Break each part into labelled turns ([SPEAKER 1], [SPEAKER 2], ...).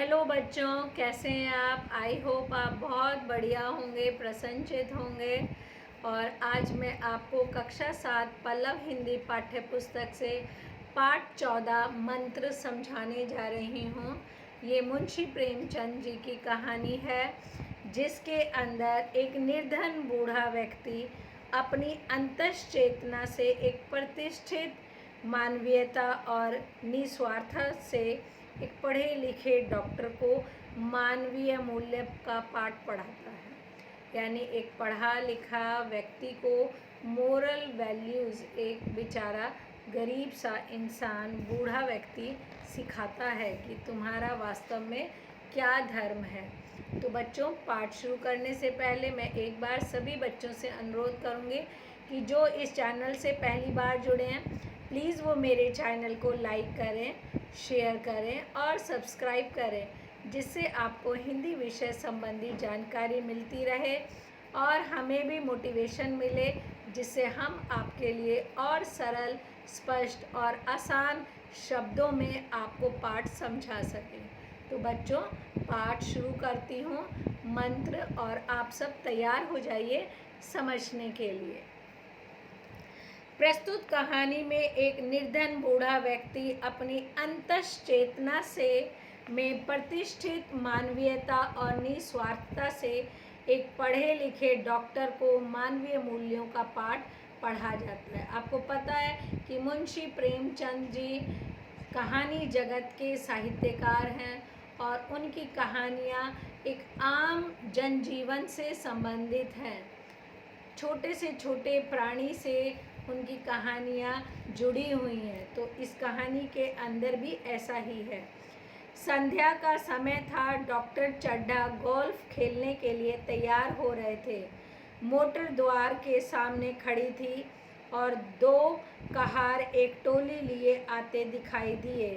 [SPEAKER 1] Hello बच्चों, कैसे हैं आप? आई होप आप बहुत बढ़िया होंगे, प्रसन्नचित होंगे। और आज मैं आपको कक्षा 7 पल्लव हिंदी पाठ्य पुस्तक से पाठ 14 मंत्र समझाने जा रही हूँ। ये मुंशी प्रेमचंद जी की कहानी है, जिसके अंदर एक निर्धन बूढ़ा व्यक्ति अपनी अंतश्चेतना से एक प्रतिष्ठित मानवीयता और निस्वार्थ से एक पढ़े लिखे डॉक्टर को मानवीय मूल्य का पाठ पढ़ाता है। यानी एक पढ़ा लिखा व्यक्ति को मोरल वैल्यूज़ एक बेचारा गरीब सा इंसान बूढ़ा व्यक्ति सिखाता है कि तुम्हारा वास्तव में क्या धर्म है। तो बच्चों, पाठ शुरू करने से पहले मैं एक बार सभी बच्चों से अनुरोध करूँगी कि जो इस चैनल से पहली बार जुड़े हैं, प्लीज़ वो मेरे चैनल को लाइक करें, शेयर करें और सब्सक्राइब करें, जिससे आपको हिंदी विषय संबंधी जानकारी मिलती रहे और हमें भी मोटिवेशन मिले, जिससे हम आपके लिए और सरल, स्पष्ट और आसान शब्दों में आपको पाठ समझा सकें। तो बच्चों, पाठ शुरू करती हूँ मंत्र, और आप सब तैयार हो जाइए समझने के लिए। प्रस्तुत कहानी में एक निर्धन बूढ़ा व्यक्ति अपनी अंतश्चेतना से में प्रतिष्ठित मानवीयता और निस्वार्थता से एक पढ़े लिखे डॉक्टर को मानवीय मूल्यों का पाठ पढ़ा जाता है। आपको पता है कि मुंशी प्रेमचंद जी कहानी जगत के साहित्यकार हैं और उनकी कहानियाँ एक आम जनजीवन से संबंधित हैं। छोटे से छोटे प्राणी से उनकी कहानियाँ जुड़ी हुई हैं। तो इस कहानी के अंदर भी ऐसा ही है। संध्या का समय था। डॉक्टर चड्ढा गोल्फ खेलने के लिए तैयार हो रहे थे। मोटर द्वार के सामने खड़ी थी और दो कहार एक टोली लिए आते दिखाई दिए।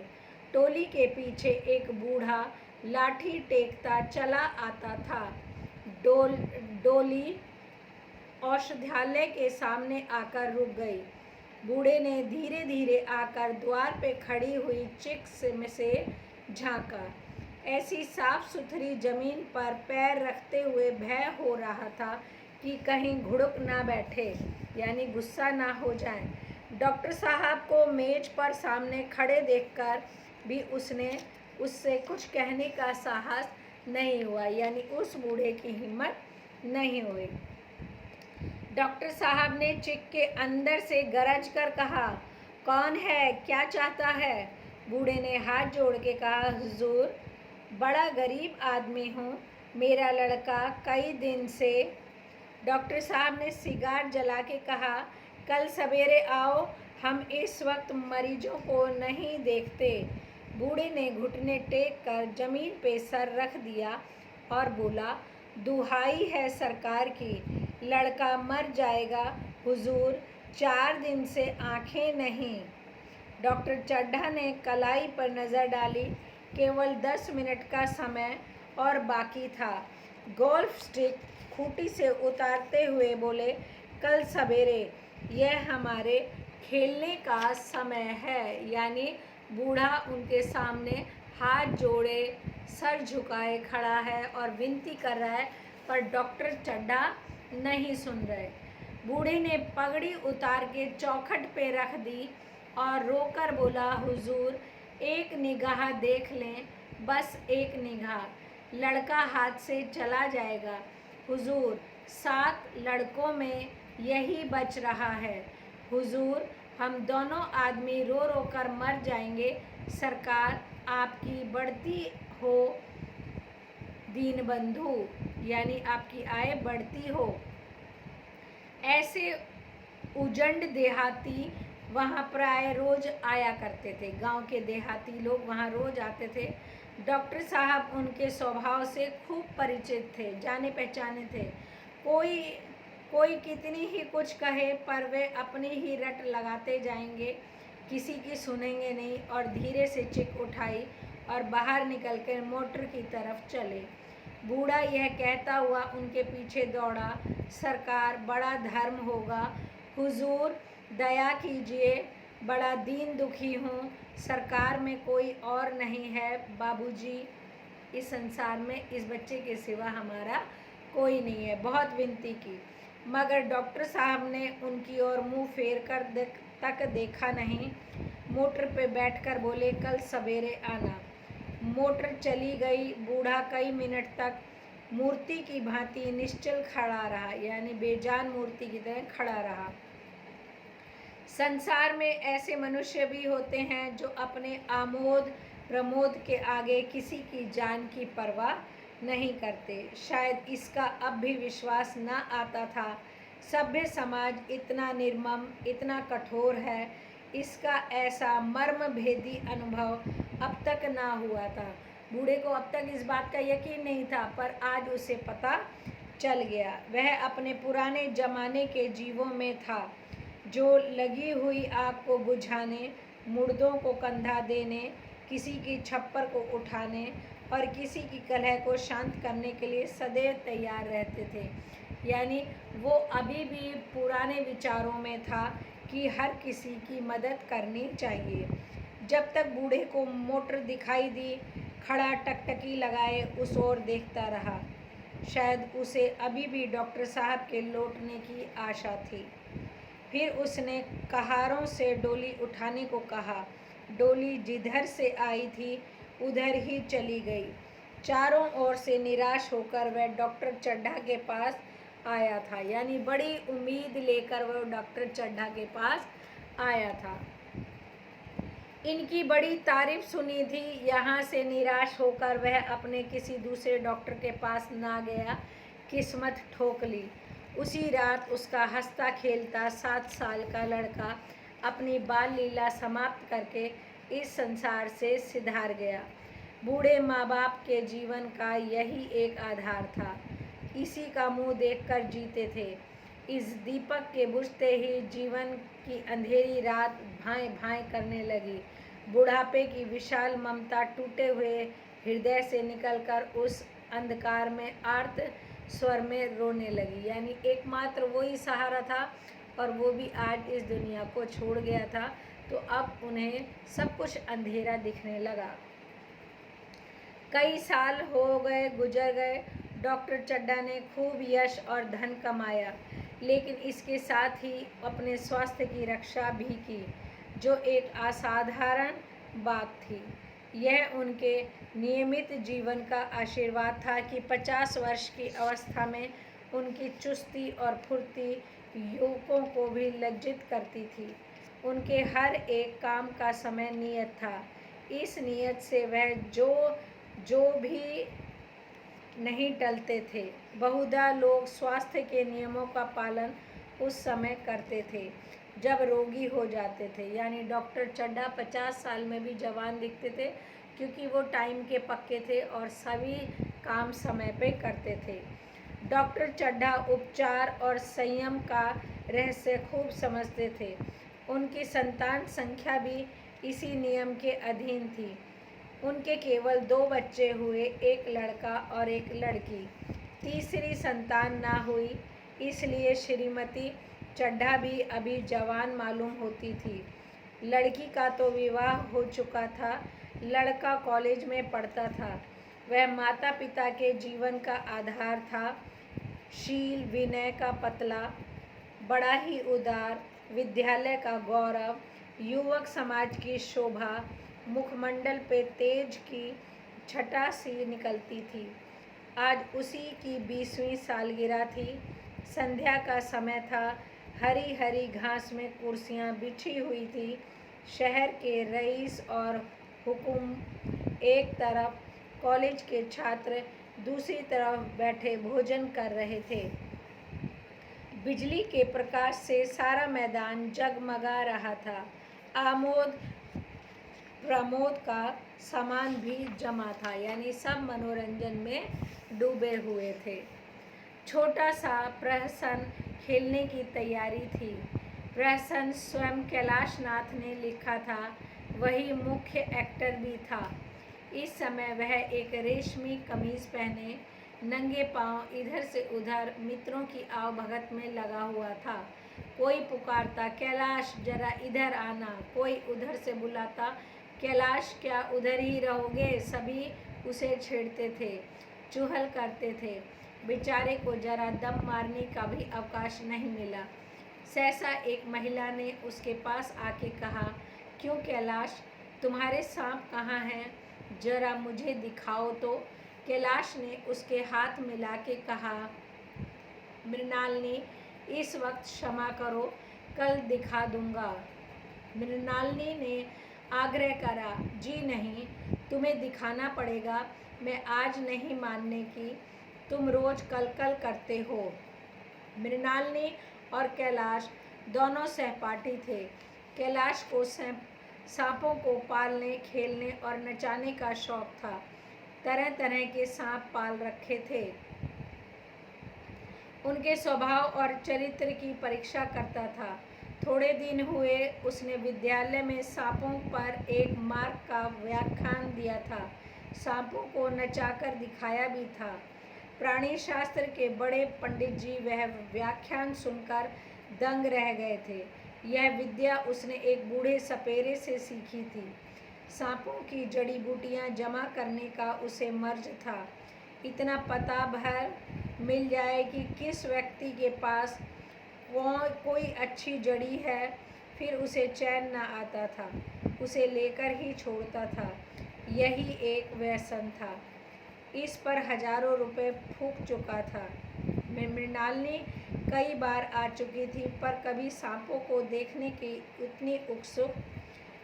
[SPEAKER 1] टोली के पीछे एक बूढ़ा लाठी टेकता चला आता था। डोली औषधालय के सामने आकर रुक गई। बूढ़े ने धीरे धीरे आकर द्वार पे खड़ी हुई चिक्स में से झांका। ऐसी साफ सुथरी जमीन पर पैर रखते हुए भय हो रहा था कि कहीं घुड़क ना बैठे, यानी गुस्सा ना हो जाए। डॉक्टर साहब को मेज पर सामने खड़े देखकर भी उससे कुछ कहने का साहस नहीं हुआ, यानी उस बूढ़े की हिम्मत नहीं हुई। डॉक्टर साहब ने चिक के अंदर से गरज कर कहा, कौन है, क्या चाहता है? बूढ़े ने हाथ जोड़ के कहा, हुजूर, बड़ा गरीब आदमी हूँ, मेरा लड़का कई दिन से। डॉक्टर साहब ने सिगार जला के कहा, कल सवेरे आओ, हम इस वक्त मरीजों को नहीं देखते। बूढ़े ने घुटने टेक कर जमीन पे सर रख दिया और बोला, दुहाई है सरकार की, लड़का मर जाएगा हुजूर, 4 दिन से आंखें नहीं। डॉक्टर चड्ढा ने कलाई पर नज़र डाली। केवल 10 मिनट का समय और बाकी था। गोल्फ स्टिक खूंटी से उतारते हुए बोले, कल सवेरे, यह हमारे खेलने का समय है। यानी बूढ़ा उनके सामने हाथ जोड़े, सर झुकाए खड़ा है और विनती कर रहा है, पर डॉक्टर चड्ढा नहीं सुन रहे। बूढ़े ने पगड़ी उतार के चौखट पे रख दी और रोकर बोला, हुजूर, एक निगाह देख लें, बस एक निगाह, लड़का हाथ से चला जाएगा हुजूर, 7 लड़कों में यही बच रहा है हुजूर, हम दोनों आदमी रो रो कर मर जाएंगे। सरकार आपकी बढ़ती हो दीनबंधु, यानी आपकी आय बढ़ती हो। ऐसे उजंड देहाती वहाँ प्राय रोज आया करते थे। गांव के देहाती लोग वहाँ रोज आते थे। डॉक्टर साहब उनके स्वभाव से खूब परिचित थे, जाने पहचाने थे। कोई कितनी ही कुछ कहे, पर वे अपनी ही रट लगाते जाएंगे, किसी की सुनेंगे नहीं। और धीरे से चिक उठाई और बाहर निकलकर मोटर की तरफ चले। बूढ़ा यह कहता हुआ उनके पीछे दौड़ा, सरकार, बड़ा धर्म होगा हुजूर, दया कीजिए, बड़ा दीन दुखी हूँ, सरकार में कोई और नहीं है बाबूजी। इस संसार में इस बच्चे के सिवा हमारा कोई नहीं है। बहुत विनती की, मगर डॉक्टर साहब ने उनकी ओर मुंह फेर कर तक देखा नहीं। मोटर पे बैठकर बोले, कल सवेरे आना। मोटर चली गई। बूढ़ा कई मिनट तक मूर्ति की भांति निश्चल खड़ा रहा, यानी बेजान मूर्ति की तरह खड़ा रहा। संसार में ऐसे मनुष्य भी होते हैं जो अपने आमोद प्रमोद के आगे किसी की जान की परवाह नहीं करते। शायद इसका अब भी विश्वास न आता था। सभ्य समाज इतना निर्मम, इतना कठोर है, इसका ऐसा मर्म भेदी अनुभव अब तक ना हुआ था। बूढ़े को अब तक इस बात का यकीन नहीं था, पर आज उसे पता चल गया। वह अपने पुराने जमाने के जीवों में था, जो लगी हुई आग को बुझाने, मुर्दों को कंधा देने, किसी की छप्पर को उठाने और किसी की कलह को शांत करने के लिए सदैव तैयार रहते थे। यानी वो अभी भी पुराने विचारों में था कि हर किसी की मदद करनी चाहिए। जब तक बूढ़े को मोटर दिखाई दी, खड़ा टकटकी लगाए उस ओर देखता रहा। शायद उसे अभी भी डॉक्टर साहब के लौटने की आशा थी। फिर उसने कहारों से डोली उठाने को कहा। डोली जिधर से आई थी उधर ही चली गई। चारों ओर से निराश होकर वह डॉक्टर चड्ढा के पास आया था, यानी बड़ी उम्मीद लेकर वह डॉक्टर चड्ढा के पास आया था। इनकी बड़ी तारीफ सुनी थी। यहाँ से निराश होकर वह अपने किसी दूसरे डॉक्टर के पास ना गया। किस्मत ठोक ली। उसी रात उसका हंसता खेलता 7 साल का लड़का अपनी बाल लीला समाप्त करके इस संसार से सिधार गया। बूढ़े माँ बाप के जीवन का यही एक आधार था। इसी का मुंह देखकर जीते थे। इस दीपक के बुझते ही जीवन की अंधेरी रात भाएं भाएं करने लगी। बुढ़ापे की विशाल ममता टूटे हुए हृदय से निकलकर उस अंधकार में आर्त स्वर में रोने लगी। यानी एकमात्र वही सहारा था, और वो भी आज इस दुनिया को छोड़ गया था। तो अब उन्हें सब कुछ अंधेरा दिखने लगा। कई साल हो गए, गुजर गए। डॉक्टर चड्ढा ने खूब यश और धन कमाया, लेकिन इसके साथ ही अपने स्वास्थ्य की रक्षा भी की, जो एक असाधारण बात थी। यह उनके नियमित जीवन का आशीर्वाद था कि 50 वर्ष की अवस्था में उनकी चुस्ती और फुर्ती युवकों को भी लज्जित करती थी। उनके हर एक काम का समय नियत था। इस नियत से वह जो भी नहीं टलते थे। बहुधा लोग स्वास्थ्य के नियमों का पालन उस समय करते थे जब रोगी हो जाते थे। यानी डॉक्टर चड्ढा 50 साल में भी जवान दिखते थे, क्योंकि वो टाइम के पक्के थे और सभी काम समय पे करते थे। डॉक्टर चड्ढा उपचार और संयम का रहस्य खूब समझते थे। उनकी संतान संख्या भी इसी नियम के अधीन थी। उनके केवल 2 बच्चे हुए, एक लड़का और एक लड़की। तीसरी संतान ना हुई, इसलिए श्रीमती चड्ढा भी अभी जवान मालूम होती थी। लड़की का तो विवाह हो चुका था, लड़का कॉलेज में पढ़ता था। वह माता पिता के जीवन का आधार था। शील विनय का पतला, बड़ा ही उदार, विद्यालय का गौरव, युवक समाज की शोभा, मुखमंडल पे तेज की छटा सी निकलती थी। आज उसी की 20वीं सालगिरह थी। संध्या का समय था। हरी हरी घास में कुर्सियां बिछी हुई थी। शहर के रईस और हुकुम एक तरफ, कॉलेज के छात्र दूसरी तरफ बैठे भोजन कर रहे थे। बिजली के प्रकाश से सारा मैदान जगमगा रहा था। आमोद प्रमोद का सामान भी जमा था, यानी सब मनोरंजन में डूबे हुए थे। छोटा सा प्रहसन खेलने की तैयारी थी। प्रहसन स्वयं कैलाश नाथ ने लिखा था, वही मुख्य एक्टर भी था। इस समय वह एक रेशमी कमीज पहने नंगे पांव इधर से उधर मित्रों की आवभगत में लगा हुआ था। कोई पुकारता, कैलाश जरा इधर आना। कोई उधर से बुलाता, कैलाश क्या उधर ही रहोगे? सभी उसे छेड़ते थे, चुहल करते थे। बेचारे को जरा दम मारने का भी अवकाश नहीं मिला। सहसा एक महिला ने उसके पास आके कहा, क्यों कैलाश, तुम्हारे सांप कहाँ हैं? जरा मुझे दिखाओ तो। कैलाश ने उसके हाथ मिला के कहा, मृणालिनी, इस वक्त क्षमा करो, कल दिखा दूंगा। मृणालिनी ने आग्रह करा, जी नहीं, तुम्हें दिखाना पड़ेगा, मैं आज नहीं मानने की, तुम रोज कल कल करते हो। मृणालिनी और कैलाश दोनों सहपाठी थे। कैलाश को सांपों को पालने, खेलने और नचाने का शौक था। तरह तरह के सांप पाल रखे थे। उनके स्वभाव और चरित्र की परीक्षा करता था। थोड़े दिन हुए उसने विद्यालय में सांपों पर एक मार्ग का व्याख्यान दिया था। सांपों को नचाकर दिखाया भी था। प्राणी शास्त्र के बड़े पंडित जी वह व्याख्यान सुनकर दंग रह गए थे। यह विद्या उसने एक बूढ़े सपेरे से सीखी थी। सांपों की जड़ी बूटियां जमा करने का उसे मर्ज था। इतना पता भर मिल जाए कि किस व्यक्ति के पास कोई अच्छी जड़ी है, फिर उसे चैन न आता था, उसे लेकर ही छोड़ता था। यही एक व्यसन था। इस पर हजारों रुपए फूंक चुका था। मृणालिनी कई बार आ चुकी थी, पर कभी सांपों को देखने की उतनी उत्सुक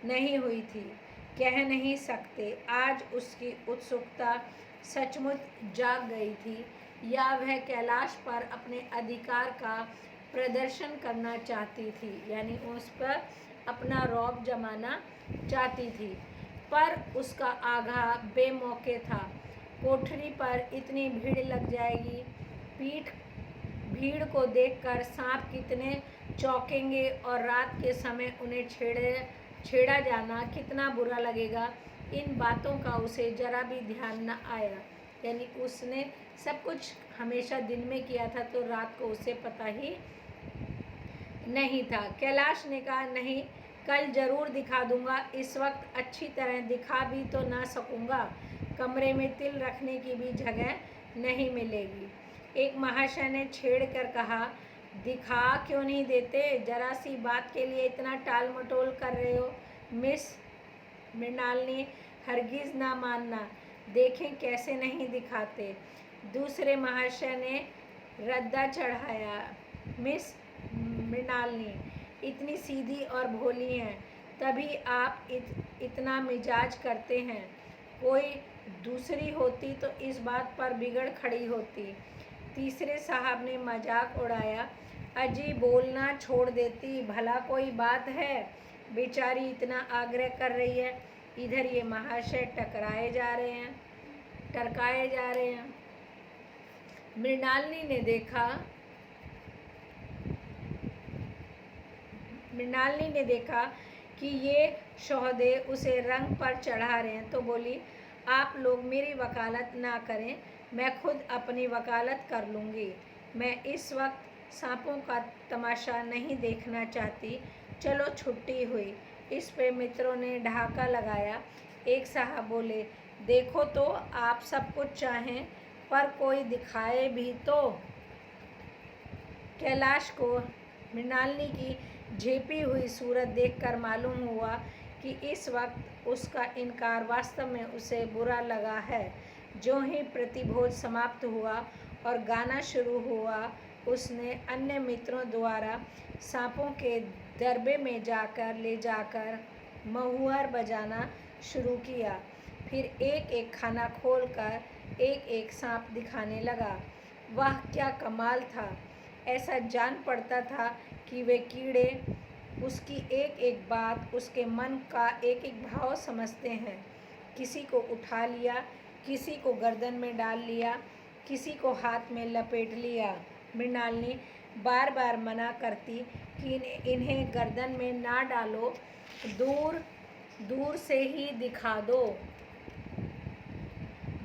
[SPEAKER 1] नहीं हुई थी। कह नहीं सकते आज उसकी उत्सुकता सचमुच जाग गई थी, या वह कैलाश पर अपने अधिकार का प्रदर्शन करना चाहती थी, यानी उस पर अपना रौब जमाना चाहती थी। पर उसका आगाह बेमौके था। कोठरी पर इतनी भीड़ लग जाएगी, भीड़ को देखकर सांप कितने चौंकेंगे और रात के समय उन्हें छेड़ा जाना कितना बुरा लगेगा, इन बातों का उसे जरा भी ध्यान न आया। यानी उसने सब कुछ हमेशा दिन में किया था, तो रात को उसे पता ही नहीं था। कैलाश ने कहा, नहीं, कल जरूर दिखा दूंगा। इस वक्त अच्छी तरह दिखा भी तो ना सकूंगा, कमरे में तिल रखने की भी जगह नहीं मिलेगी। एक महाशय ने छेड़ कर कहा, दिखा क्यों नहीं देते? जरा सी बात के लिए इतना टाल मटोल कर रहे हो। मिस मृणालिनी, हरगिज ना मानना, देखें कैसे नहीं दिखाते। दूसरे महाशय ने रद्दा चढ़ाया, मिस मृणालिनी इतनी सीधी और भोली हैं, तभी आप इतना मिजाज करते हैं। कोई दूसरी होती तो इस बात पर बिगड़ खड़ी होती। तीसरे साहब ने मजाक उड़ाया, अजी बोलना छोड़ देती, भला कोई बात है, बेचारी इतना आग्रह कर रही है। इधर ये महाशय टरकाए जा रहे हैं। मृणालिनी ने देखा कि ये शोहदे उसे रंग पर चढ़ा रहे हैं, तो बोली, आप लोग मेरी वकालत ना करें, मैं खुद अपनी वकालत कर लूँगी। मैं इस वक्त सांपों का तमाशा नहीं देखना चाहती, चलो छुट्टी हुई। इस पे मित्रों ने ढाका लगाया। एक साहब बोले, देखो तो आप सब कुछ चाहें, पर कोई दिखाए भी तो। कैलाश को मृणालिनी की झेपी हुई सूरत देखकर मालूम हुआ कि इस वक्त उसका इनकार वास्तव में उसे बुरा लगा है। जो ही प्रतिभोज समाप्त हुआ और गाना शुरू हुआ, उसने अन्य मित्रों द्वारा सांपों के दरबे में ले जाकर महुअर बजाना शुरू किया। फिर एक एक खाना खोलकर एक एक सांप दिखाने लगा। वाह, क्या कमाल था! ऐसा जान पड़ता था कि वे कीड़े उसकी एक एक बात, उसके मन का एक एक भाव समझते हैं। किसी को उठा लिया, किसी को गर्दन में डाल लिया, किसी को हाथ में लपेट लिया। मृणालिनी बार बार मना करती कि इन्हें गर्दन में ना डालो, दूर से ही दिखा दो,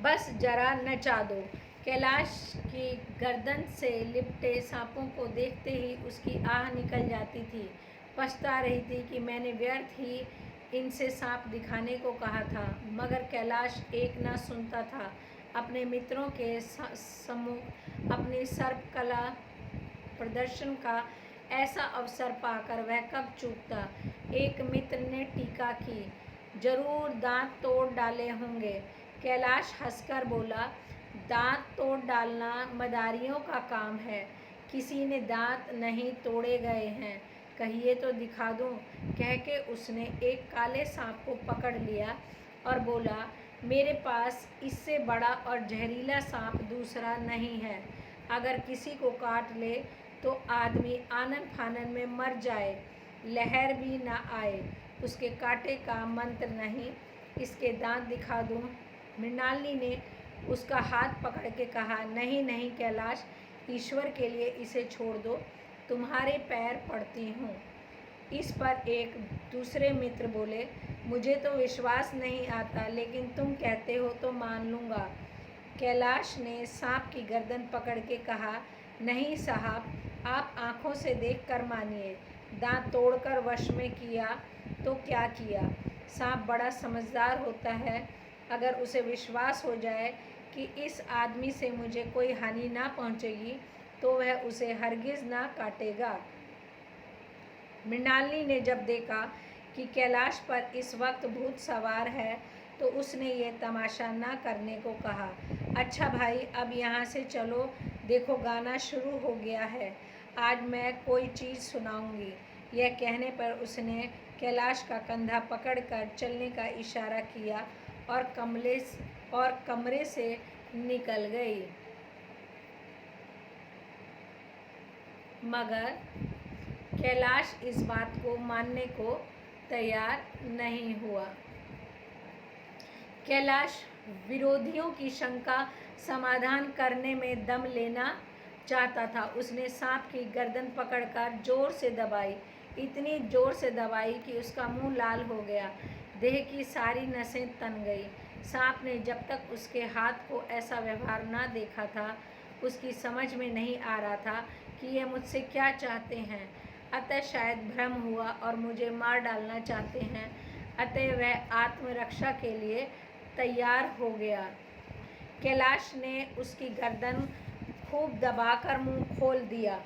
[SPEAKER 1] बस जरा नचा दो। कैलाश की गर्दन से लिपटे सांपों को देखते ही उसकी आह निकल जाती थी। पछता रही थी कि मैंने व्यर्थ ही इनसे सांप दिखाने को कहा था, मगर कैलाश एक ना सुनता था। अपने मित्रों के सम्मुख अपनी सर्पकला प्रदर्शन का ऐसा अवसर पाकर वह कब चूकता। एक मित्र ने टीका की, जरूर दांत तोड़ डाले होंगे। कैलाश हंसकर बोला, दांत तोड़ डालना मदारियों का काम है, किसी ने दांत नहीं तोड़े गए हैं। कहिए तो दिखा दूं। कह के उसने एक काले सांप को पकड़ लिया और बोला, मेरे पास इससे बड़ा और जहरीला सांप दूसरा नहीं है। अगर किसी को काट ले तो आदमी आनन फानन में मर जाए, लहर भी ना आए। उसके कांटे का मंत्र नहीं, इसके दांत दिखा दूं। मृणालिनी ने उसका हाथ पकड़ के कहा, नहीं नहीं कैलाश, ईश्वर के लिए इसे छोड़ दो, तुम्हारे पैर पड़ती हूँ। इस पर एक दूसरे मित्र बोले, मुझे तो विश्वास नहीं आता, लेकिन तुम कहते हो तो मान लूँगा। कैलाश ने सांप की गर्दन पकड़ के कहा, नहीं साहब, आप आँखों से देखकर मानिए। दांत तोड़कर वश में किया तो क्या किया। सांप बड़ा समझदार होता है। अगर उसे विश्वास हो जाए कि इस आदमी से मुझे कोई हानि ना पहुँचेगी तो वह उसे हरगिज़ ना काटेगा। मृणालिनी ने जब देखा कि कैलाश पर इस वक्त भूत सवार है तो उसने ये तमाशा ना करने को कहा। अच्छा भाई, अब यहाँ से चलो, देखो गाना शुरू हो गया है, आज मैं कोई चीज़ सुनाऊंगी। यह कहने पर उसने कैलाश का कंधा पकड़कर चलने का इशारा किया और कमरे से निकल गई। मगर कैलाश इस बात को मानने को तैयार नहीं हुआ। कैलाश विरोधियों की शंका समाधान करने में दम लेना चाहता था। उसने सांप की गर्दन पकड़कर जोर से दबाई, इतनी जोर से दबाई कि उसका मुंह लाल हो गया, देह की सारी नसें तन गई। सांप ने जब तक उसके हाथ को ऐसा व्यवहार ना देखा था, उसकी समझ में नहीं आ रहा था कि ये मुझसे क्या चाहते हैं। अतः शायद भ्रम हुआ और मुझे मार डालना चाहते हैं। अतः वह आत्मरक्षा के लिए तैयार हो गया। कैलाश ने उसकी गर्दन खूब दबाकर मुंह खोल दिया।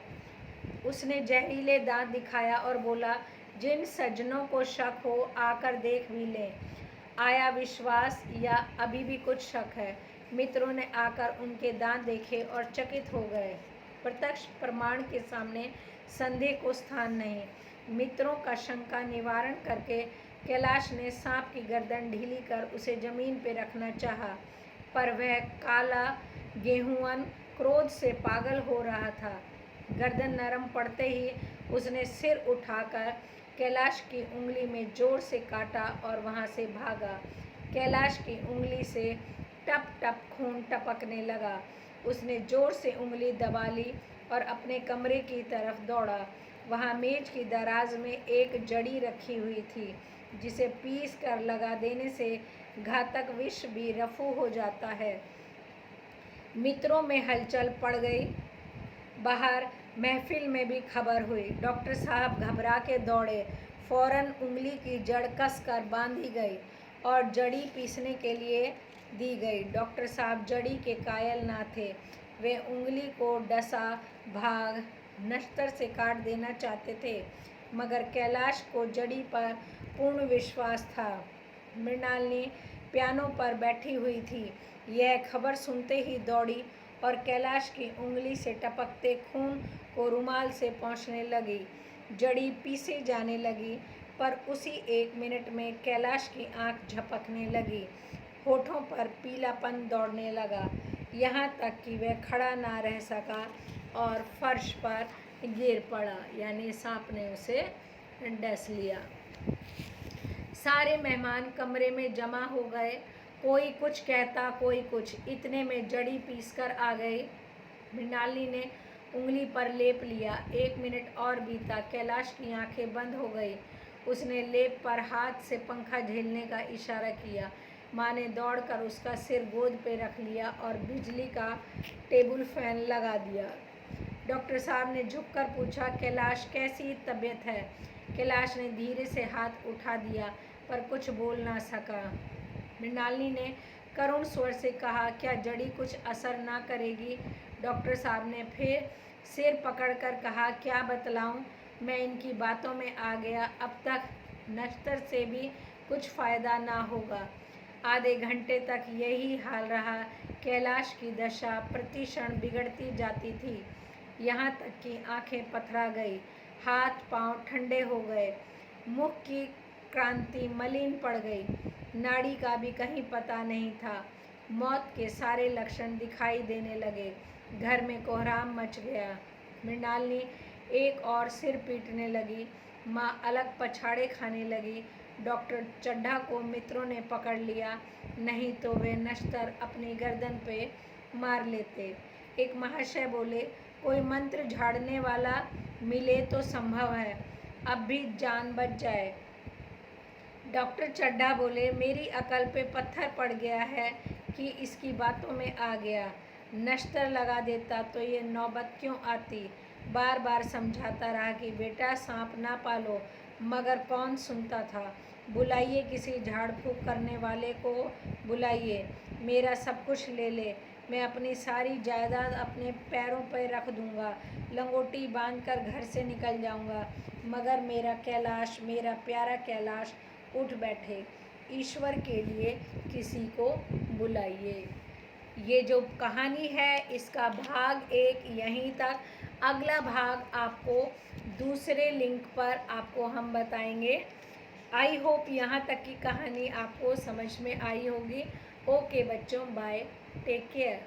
[SPEAKER 1] उसने जहरीले दांत दिखाया और बोला, जिन सज्जनों को शक हो आकर देख भी लें। आया विश्वास या अभी भी कुछ शक है। मित्रों ने आकर उनके दांत देखे और चकित हो गए। प्रत्यक्ष प्रमाण के सामने संदेह को स्थान नहीं। मित्रों का शंका निवारण करके कैलाश ने सांप की गर्दन ढीली कर उसे जमीन पर रखना चाहा, पर वह काला गेहूँअन क्रोध से पागल हो रहा था। गर्दन नरम पड़ते ही उसने सिर उठाकर कैलाश की उंगली में जोर से काटा और वहाँ से भागा। कैलाश की उंगली से टप टप खून टपकने लगा। उसने जोर से उंगली दबा ली और अपने कमरे की तरफ दौड़ा। वहाँ मेज की दराज में एक जड़ी रखी हुई थी, जिसे पीस कर लगा देने से घातक विष भी रफू हो जाता है। मित्रों में हलचल पड़ गई। बाहर महफिल में भी खबर हुई। डॉक्टर साहब घबरा के दौड़े। फौरन उंगली की जड़ कस कर बांधी गई और जड़ी पीसने के लिए दी गई। डॉक्टर साहब जड़ी के कायल ना थे। वे उंगली को डसा भाग नश्तर से काट देना चाहते थे, मगर कैलाश को जड़ी पर पूर्ण विश्वास था। मृणालिनी पियानो पर बैठी हुई थी। यह खबर सुनते ही दौड़ी और कैलाश की उंगली से टपकते खून को रुमाल से पोंछने लगी। जड़ी पीसे जाने लगी, पर उसी 1 मिनट में कैलाश की आंख झपकने लगी, होठों पर पीलापन दौड़ने लगा, यहाँ तक कि वह खड़ा ना रह सका और फर्श पर गिर पड़ा, यानी सांप ने उसे डस लिया। सारे मेहमान कमरे में जमा हो गए। कोई कुछ कहता, कोई कुछ। इतने में जड़ी पीसकर आ गई। मृणालिनी ने उंगली पर लेप लिया। 1 मिनट और बीता। कैलाश की आंखें बंद हो गई। उसने लेप पर हाथ से पंखा झेलने का इशारा किया। माँ ने दौड़कर उसका सिर गोद पे रख लिया और बिजली का टेबल फैन लगा दिया। डॉक्टर साहब ने झुककर पूछा, कैलाश कैसी तबीयत है? कैलाश ने धीरे से हाथ उठा दिया। पर कुछ बोल ना सका। मृणालिनी ने करुण स्वर से कहा, क्या जड़ी कुछ असर ना करेगी? डॉक्टर साहब ने फिर सिर पकड़कर कहा, क्या बतलाऊं? मैं इनकी बातों में आ गया। अब तक नश्तर से भी कुछ फ़ायदा ना होगा। आधे घंटे तक यही हाल रहा। कैलाश की दशा प्रति क्षण बिगड़ती जाती थी, यहाँ तक कि आंखें पथरा गई, हाथ पांव ठंडे हो गए, मुख की क्रांति मलिन पड़ गई, नाड़ी का भी कहीं पता नहीं था। मौत के सारे लक्षण दिखाई देने लगे। घर में कोहराम मच गया। मृणालिनी एक और सिर पीटने लगी। माँ अलग पछाड़े खाने लगी। डॉक्टर चड्ढा को मित्रों ने पकड़ लिया, नहीं तो वे नश्तर अपनी गर्दन पे मार लेते। एक महाशय बोले, कोई मंत्र झाड़ने वाला मिले तो संभव है, अब भी जान बच जाए। डॉक्टर चड्ढा बोले, मेरी अकल पे पत्थर पड़ गया है कि इसकी बातों में आ गया। नश्तर लगा देता तो ये नौबत क्यों आती। बार बार समझाता रहा कि बेटा सांप ना पालो, मगर कौन सुनता था। बुलाइए किसी झाड़ फूँक करने वाले को, बुलाइए, मेरा सब कुछ ले ले, मैं अपनी सारी जायदाद अपने पैरों पर रख दूंगा, लंगोटी बांधकर घर से निकल जाऊंगा, मगर मेरा कैलाश, मेरा प्यारा कैलाश उठ बैठे। ईश्वर के लिए किसी को बुलाइए। ये जो कहानी है इसका भाग 1 यहीं तक। अगला भाग आपको दूसरे लिंक पर आपको हम बताएंगे। आई होप यहाँ तक की कहानी आपको समझ में आई होगी। ओके बच्चों, बाय, टेक केयर।